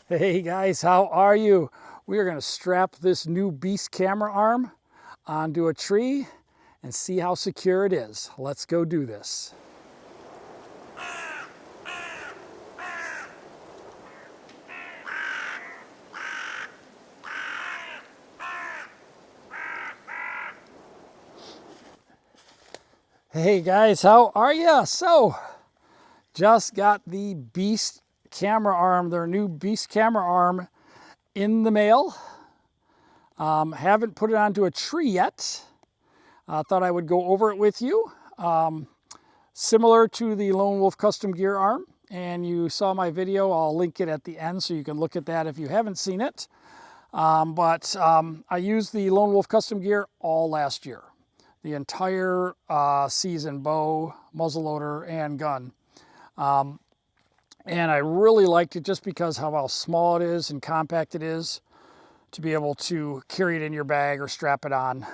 Hey guys, how are you? We are going to strap this new Beast camera arm onto a tree and see how secure it is. Let's go do this. Hey guys, how are you? So, just got the Beast camera arm, their new Beast camera arm in the mail. Haven't put it onto a tree yet. Thought I would go over it with you. Similar to the Lone Wolf Custom Gear arm, and you saw my video. I'll link it at the end so you can look at that if you haven't seen it. I used the Lone Wolf Custom Gear all last year. The entire season, bow, muzzleloader, and gun. And I really liked it just because of how small it is and compact it is to be able to carry it in your bag or strap it on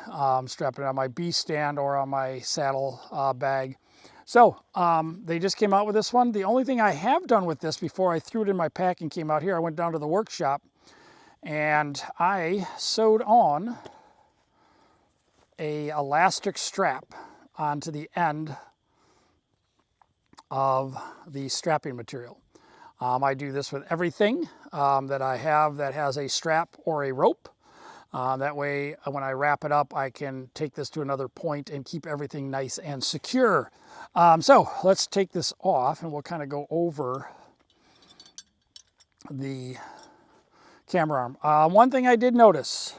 my Beast stand or on my saddle bag. So they just came out with this one. The only thing I have done with this before I threw it in my pack and came out here, I went down to the workshop and I sewed on a elastic strap onto the end of the strapping material. I do this with everything that I have that has a strap or a rope. That way, when I wrap it up, I can take this to another point and keep everything nice and secure. So let's take this off and we'll kind of go over the camera arm. One thing I did notice,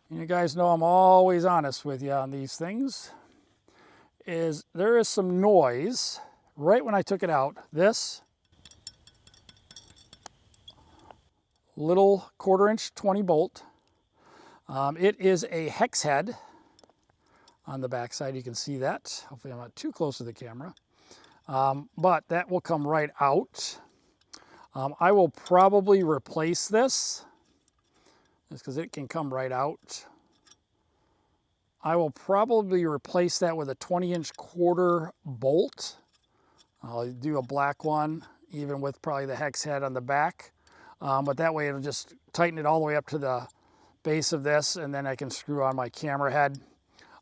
you guys know I'm always honest with you on these things, is there is some noise right when I took it out. This little 1/4" 20 bolt. It is a hex head on the back side. You can see that. Hopefully I'm not too close to the camera. But that will come right out. I will probably replace this just because it can come right out. I will probably replace that with a 20" bolt. I'll do a black one, even with probably the hex head on the back. But that way it'll just tighten it all the way up to the base of this, and then I can screw on my camera head,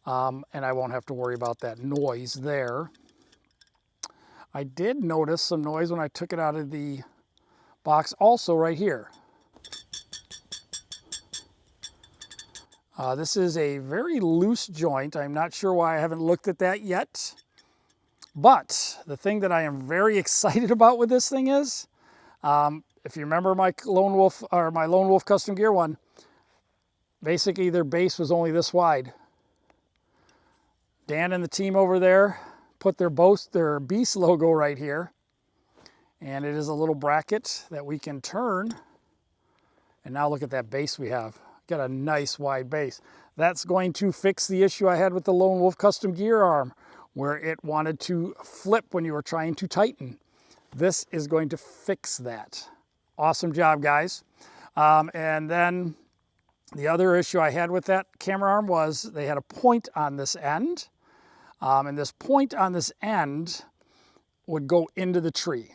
and I won't have to worry about that noise there. I did notice some noise when I took it out of the box also right here. This is a very loose joint. I'm not sure why I haven't looked at that yet. But the thing that I am very excited about with this thing is, if you remember my Lone Wolf Custom Gear one, basically their base was only this wide. Dan and the team over there put their Beast logo right here. And it is a little bracket that we can turn. And now look at that base we have. Got a nice wide base. That's going to fix the issue I had with the Lone Wolf Custom Gear arm, where it wanted to flip when you were trying to tighten. This is going to fix that. Awesome job, guys. And then the other issue I had with that camera arm was they had a point on this end. And this point on this end would go into the tree.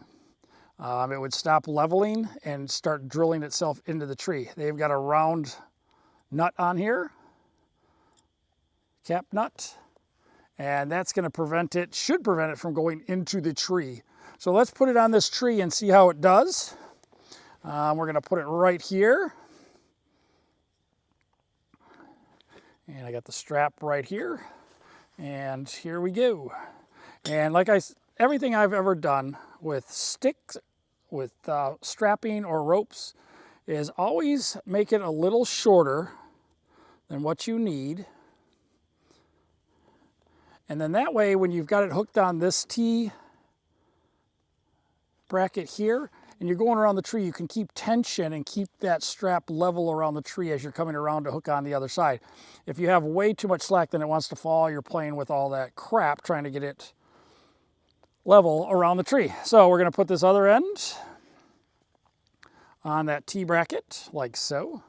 It would stop leveling and start drilling itself into the tree. They've got a round nut on here, cap nut, and that's going to should prevent it from going into the tree. So let's put it on this tree and see how it does. We're going to put it right here. And I got the strap right here. And here we go. And everything I've ever done with sticks, with strapping or ropes, is always make it a little shorter than what you need. And then that way, when you've got it hooked on this T bracket here, and you're going around the tree, you can keep tension and keep that strap level around the tree as you're coming around to hook on the other side. If you have way too much slack, then it wants to fall. You're playing with all that crap trying to get it level around the tree. So we're going to put this other end on that T bracket, like so.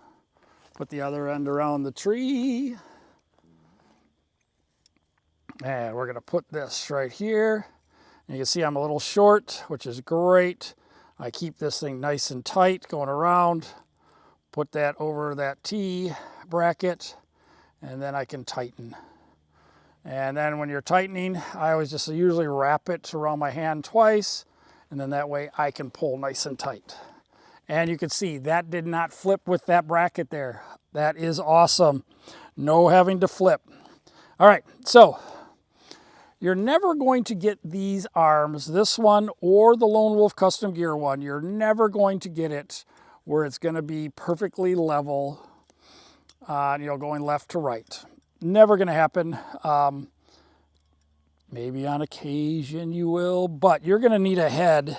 Put the other end around the tree. And we're going to put this right here. And you can see I'm a little short, which is great. I keep this thing nice and tight going around, put that over that T bracket, and then I can tighten. And then when you're tightening, I always just usually wrap it around my hand twice, and then that way I can pull nice and tight. And you can see that did not flip with that bracket there. That is awesome. No having to flip. All right, so you're never going to get these arms, this one or the Lone Wolf Custom Gear one, you're never going to get it where it's going to be perfectly level, going left to right. Never going to happen. Maybe on occasion you will, but you're going to need a head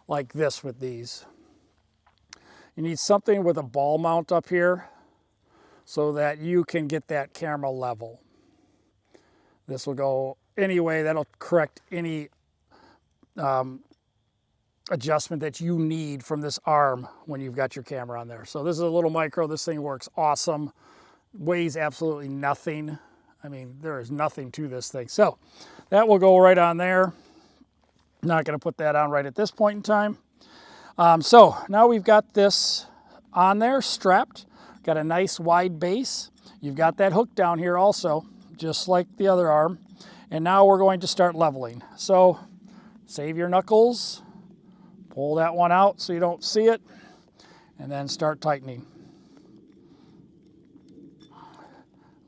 like this with these. You need something with a ball mount up here so that you can get that camera level. This will go anyway. That'll correct any adjustment that you need from this arm when you've got your camera on there. So this is a little micro. This thing works awesome. Weighs absolutely nothing. I mean, there is nothing to this thing. So that will go right on there. Not going to put that on right at this point in time. So now we've got this on there strapped. Got a nice wide base. You've got that hook down here also, just like the other arm. And now we're going to start leveling. So save your knuckles, pull that one out so you don't see it, and then start tightening.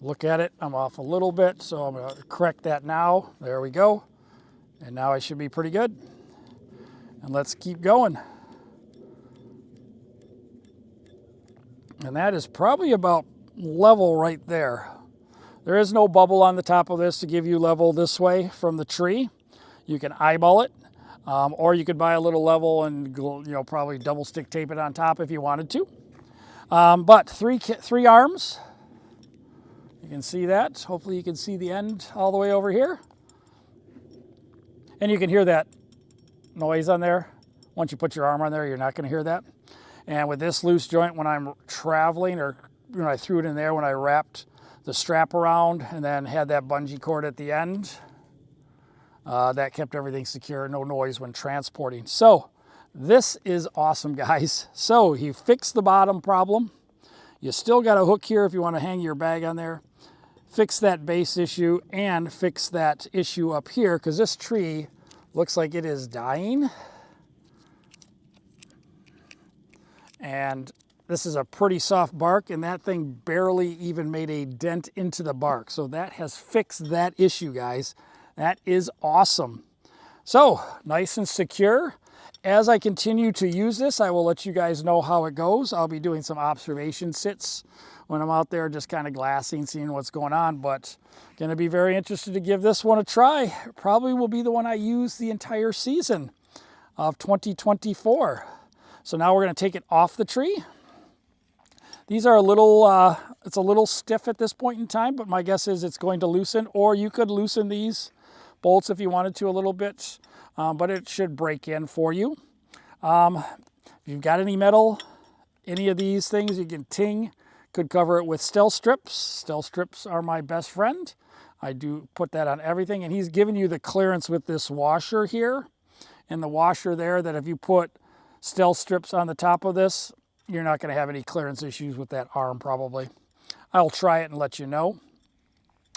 Look at it, I'm off a little bit, so I'm going to correct that now. There we go. And now I should be pretty good. And let's keep going. And that is probably about level right there. There is no bubble on the top of this to give you level this way from the tree. You can eyeball it, or you could buy a little level and probably double stick tape it on top if you wanted to. But three arms. You can see that. Hopefully you can see the end all the way over here. And you can hear that noise on there. Once you put your arm on there, you're not going to hear that. And with this loose joint, when I'm traveling, or when I threw it in there, when I wrapped the strap around and then had that bungee cord at the end, that kept everything secure, no noise when transporting. So this is awesome, guys. So you fixed the bottom problem. You still got a hook here if you want to hang your bag on there. Fix that base issue and fix that issue up here, because this tree looks like it is dying. And this is a pretty soft bark, and that thing barely even made a dent into the bark. So that has fixed that issue, guys. That is awesome. So nice and secure. As I continue to use this, I will let you guys know how it goes. I'll be doing some observation sits when I'm out there, just kind of glassing, seeing what's going on, but going to be very interested to give this one a try. Probably will be the one I use the entire season of 2024. So now we're going to take it off the tree. These are a little, it's a little stiff at this point in time, but my guess is it's going to loosen, or you could loosen these bolts if you wanted to a little bit, but it should break in for you. If you've got any metal, any of these things, you can ting. Could cover it with stealth strips. Stealth strips are my best friend. I do put that on everything, and he's giving you the clearance with this washer here and the washer there, that if you put stealth strips on the top of this, you're not going to have any clearance issues with that arm probably. I'll try it and let you know.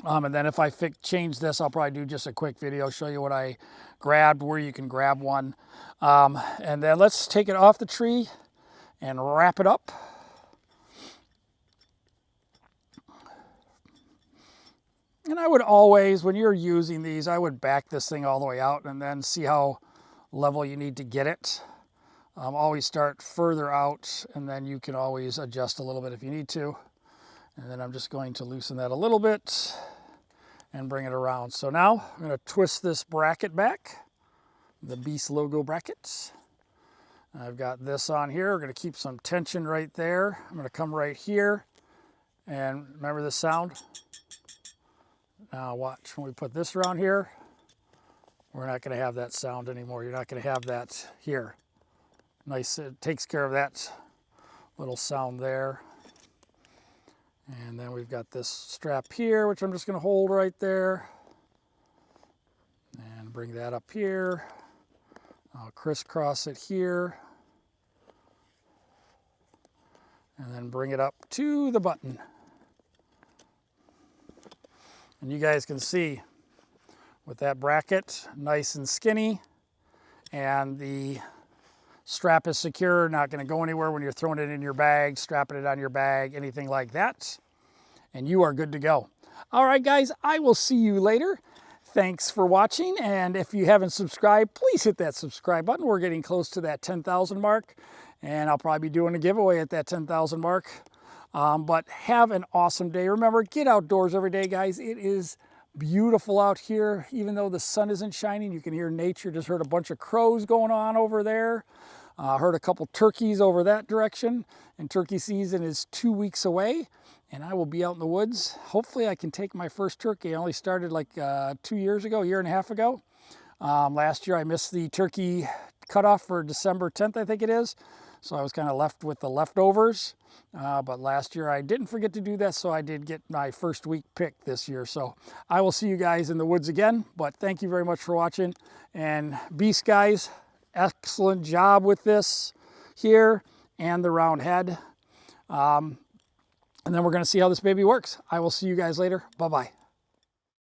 And then if I change this, I'll probably do just a quick video, show you what I grabbed, where you can grab one. And then let's take it off the tree and wrap it up. And I would always, when you're using these, I would back this thing all the way out and then see how level you need to get it. Always start further out, and then you can always adjust a little bit if you need to. And then I'm just going to loosen that a little bit and bring it around. So now I'm going to twist this bracket back, the Beast logo bracket. I've got this on here. We're going to keep some tension right there. I'm going to come right here, and remember this sound? Now watch, when we put this around here, we're not going to have that sound anymore. You're not going to have that here. Nice, it takes care of that little sound there. And then we've got this strap here, which I'm just going to hold right there. And bring that up here. I'll crisscross it here and then bring it up to the button. And you guys can see with that bracket nice and skinny, and the strap is secure, not going to go anywhere when you're throwing it in your bag, strapping it on your bag, anything like that, and you are good to go. All right, guys, I will see you later. Thanks for watching, and if you haven't subscribed, please hit that subscribe button. We're getting close to that 10,000 mark, and I'll probably be doing a giveaway at that 10,000 mark. But have an awesome day. Remember, get outdoors every day, guys. It is beautiful out here. Even though the sun isn't shining, you can hear nature. Just heard a bunch of crows going on over there. Heard a couple turkeys over that direction, and turkey season is 2 weeks away, and I will be out in the woods. Hopefully I can take my first turkey. I only started like 2 years ago, a year and a half ago. Last year I missed the turkey cutoff for December 10th, I think it is. So I was kind of left with the leftovers. But last year I didn't forget to do that, so I did get my first week pick this year. So I will see you guys in the woods again, but thank you very much for watching. And beast guys, excellent job with this here and the round head. And then we're going to see how this baby works. I will see you guys later. Bye-bye.